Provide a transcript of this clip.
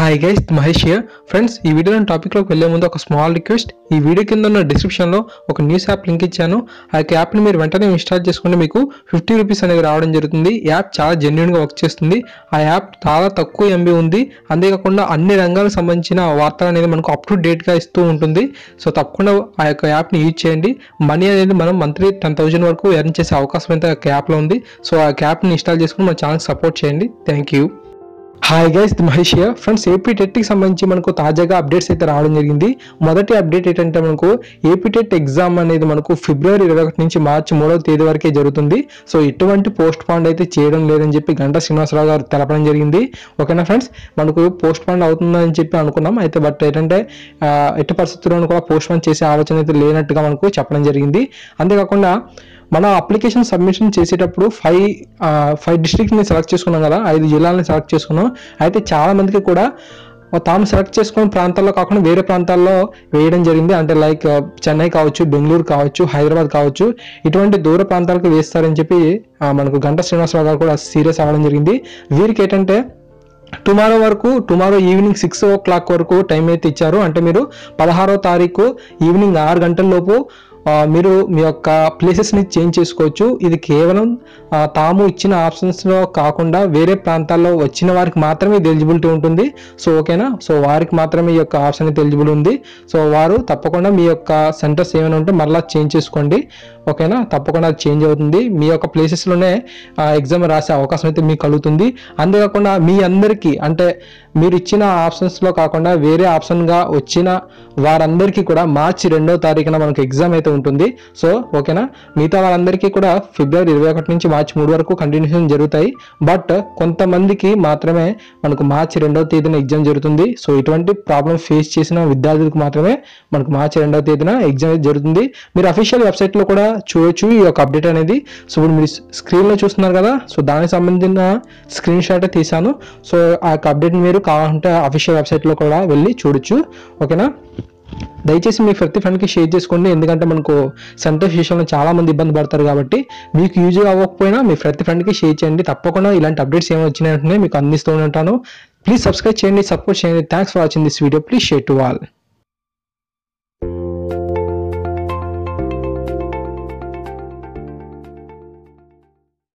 Hi guys, Mahesh here. Friends, ఈ వీడియోలో టాపిక్లోకి వెళ్ళే ముందు ఒక స్మాల్ రిక్వెస్ట్. ఈ వీడియో కింద ఉన్న డిస్క్రిప్షన్లో ఒక న్యూస్ యాప్ లింక్ ఇచ్చాను. ఆ యాప్ని మీరు వెంటనే ఇన్స్టాల్ చేసుకుంటే మీకు 50 రూపీస్ అనేది రావడం జరుగుతుంది. యాప్ చాలా జెన్యూన్గా వర్క్ చేస్తుంది. ఆ యాప్ చాలా తక్కువ ఎంబీ ఉంది. అంతేకాకుండా అన్ని రంగాలకు సంబంధించిన వార్తలు అనేది మనకు అప్ టు డేట్గా ఇస్తూ ఉంటుంది. సో తప్పకుండా ఆ యొక్క యాప్ని యూజ్ చేయండి. మనీ అనేది మనం మంత్లీ 10,000 వరకు ఎర్న్ చేసే అవకాశం అయితే ఆ యాప్లో ఉంది. సో ఆ యాప్ని ఇన్స్టాల్ చేసుకుని మన ఛానల్ సపోర్ట్ చేయండి. Thank you. Hi guys, Mahesh here. Friends, AP టెట్కి సంబంధించి మనకు తాజాగా అప్డేట్స్ అయితే రావడం జరిగింది. మొదటి అప్డేట్ ఏంటంటే మనకు ఏపీ టెట్ ఎగ్జామ్ అనేది మనకు ఫిబ్రవరి 21 నుంచి మార్చి 3వ తేదీ వరకే జరుగుతుంది. సో ఎటువంటి పోస్ట్ పోన్ అయితే చేయడం లేదని చెప్పి గంటా శ్రీనివాసరావు గారు తెలపడం జరిగింది. ఓకేనా ఫ్రెండ్స్, మనకు పోస్ట్ పోన్ అవుతుందని చెప్పి అనుకున్నాం అయితే, బట్ ఏంటంటే ఎట్టి పరిస్థితుల్లోనూ కూడా పోస్ట్ పోన్ చేసే ఆలోచన అయితే లేనట్టుగా మనకు చెప్పడం జరిగింది. అంతేకాకుండా మన అప్లికేషన్ సబ్మిషన్ చేసేటప్పుడు ఫైవ్ డిస్ట్రిక్ట్ని సెలెక్ట్ చేసుకున్నాం కదా, 5 జిల్లాలని సెలెక్ట్ చేసుకున్నాం. అయితే చాలా మందికి కూడా తాము సెలెక్ట్ చేసుకున్న ప్రాంతాల్లో కాకుండా వేరే ప్రాంతాల్లో వేయడం జరిగింది. అంటే లైక్ చెన్నై కావచ్చు, బెంగళూరు కావచ్చు, హైదరాబాద్ కావచ్చు, ఇటువంటి దూర ప్రాంతాలకు వేస్తారని చెప్పి మనకు గంటా శ్రీనివాసరావు గారు కూడా సీరియస్ అవ్వడం జరిగింది. వీరికి ఏంటంటే టుమారో ఈవినింగ్ 6 o'clock వరకు టైం అయితే ఇచ్చారు. అంటే మీరు 16వ తారీఖు ఈవినింగ్ 6 గంటల లోపు మీరు మీ యొక్క ప్లేసెస్ని చేంజ్ చేసుకోవచ్చు. ఇది కేవలం తాము ఇచ్చిన ఆప్షన్స్లో కాకుండా వేరే ప్రాంతాల్లో వచ్చిన వారికి మాత్రమే ఇది ఎలిజిబిలిటీ ఉంటుంది. సో ఓకేనా, సో వారికి మాత్రమే ఈ యొక్క ఆప్షన్ అయితే ఎలిజిబుల్ ఉంది. సో వారు తప్పకుండా మీ యొక్క సెంటర్స్ ఏమైనా ఉంటే మరలా చేంజ్ చేసుకోండి. ఓకేనా, తప్పకుండా అది చేంజ్ అవుతుంది. మీ యొక్క ప్లేసెస్లోనే ఎగ్జామ్ రాసే అవకాశం అయితే మీకు కలుగుతుంది. అంతేకాకుండా మీ అందరికీ అంటే మీరు ఇచ్చిన ఆప్షన్స్లో కాకుండా వేరే ఆప్షన్గా వచ్చిన వారందరికీ కూడా మార్చి 2వ తారీఖున మనకు ఎగ్జామ్ అయితే ఉంటుంది. సో ఓకేనా, మిగతా వాళ్ళందరికీ కూడా ఫిబ్రవరి 21 నుంచి మార్చి 3 వరకు కంటిన్యూషన్ జరుగుతాయి. బట్ కొంతమందికి మాత్రమే మనకు మార్చి 2వ తేదీన ఎగ్జామ్ జరుగుతుంది. సో ఇటువంటి ప్రాబ్లమ్ ఫేస్ చేసిన విద్యార్థులకు మాత్రమే మనకు మార్చి 2వ తేదీన ఎగ్జామ్ అయితే జరుగుతుంది. మీరు అఫీషియల్ వెబ్సైట్లో కూడా చూడొచ్చు ఈ యొక్క అప్డేట్ అనేది. సో ఇప్పుడు మీరు స్క్రీన్లో చూస్తున్నారు కదా, సో దానికి సంబంధించిన స్క్రీన్ షాట్ తీసాను. సో ఆ యొక్క అప్డేట్ మీరు కావాలంటే అఫీషియల్ వెబ్సైట్లో కూడా వెళ్ళి చూడొచ్చు. ఓకేనా, దయచేసి మీ ప్రతి ఫ్రెండ్కి షేర్ చేసుకోండి. ఎందుకంటే మనకు సెంటర్స్ విషయంలో చాలా మంది ఇబ్బంది పడతారు కాబట్టి మీకు యూజ్ అవ్వకపోయినా మీ ప్రతి ఫ్రెండ్కి షేర్ చేయండి. తప్పకుండా ఇలాంటి అప్డేట్స్ ఏమైనా వచ్చినాయంటే మీకు అందిస్తూ ఉంటాను. ప్లీజ్ సబ్స్క్రైబ్ చేయండి, సపోర్ట్ చేయండి. Thanks for watching this video. Please share to all.